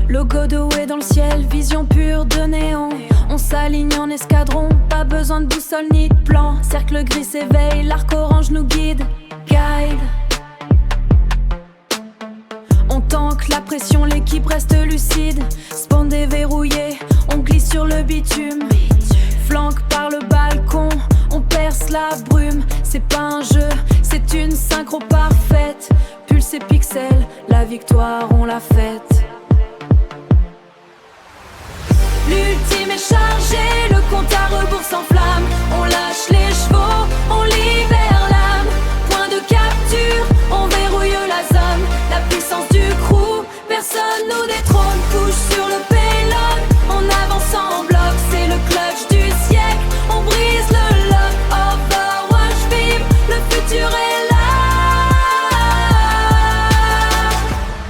Logo de Way dans le ciel, vision pure de néon. On s'aligne en escadron, pas besoin de boussole ni de plan. Cercle gris s'éveille, l'arc orange nous guide, guide. On tanque la pression, l'équipe reste lucide. Spawn déverrouillé, on glisse sur le bitume. Flanque par le balcon, on perce la brume. C'est pas un jeu, c'est une synchro parfaite. Pulse et pixels, la victoire on l'a faite. L'ultime est chargé, le compte à rebours s'enflamme. On lâche les chevaux, on libère l'âme. Point de capture, on verrouille la zone. La puissance du crew, personne nous détrône. Couche sur le payload, on avance en bloc. C'est le clutch du siècle, on brise le lock. Overwatch vive, le futur est là.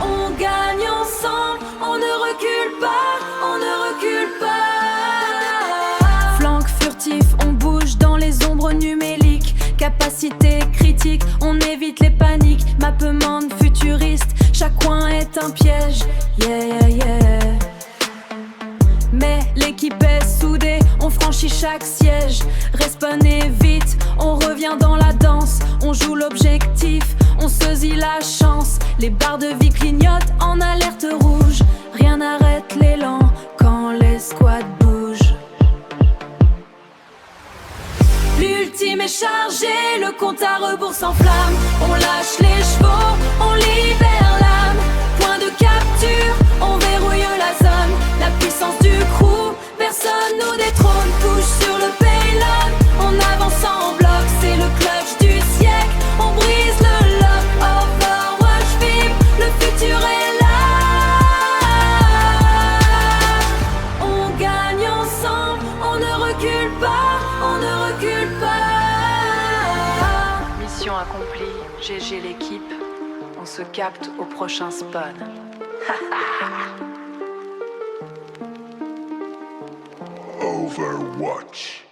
On gagne ensemble, on ne recule pas, on ne recule pas. Flanque furtif, on bouge dans les ombres numériques. Capacité critique, on évite les paniques. Mappement futuriste, chaque coin est un piège. Yeah, yeah, yeah. Mais l'équipe est soudée, on franchit chaque siège. Respawnez vite, on revient dans la danse. On joue l'objectif, on saisit la chance. Les barres de vie clignotent en alerte rouge. Rien n'arrête l'élan quand les squads bougent. L'ultime est chargé, le compte à rebours s'enflamme. On lâche les chevaux, on libère l'âme. Point de capture, on verrouille la zone. La puissance du crew, personne nous détrône. Couche sur le payload, on avance en bloc. C'est le clutch du siècle, on brise le lock. Overwatch vive, le futur est là. On gagne ensemble, on ne recule pas, on ne recule pas. Mission accomplie, GG l'équipe. On se capte au prochain spawn. Overwatch.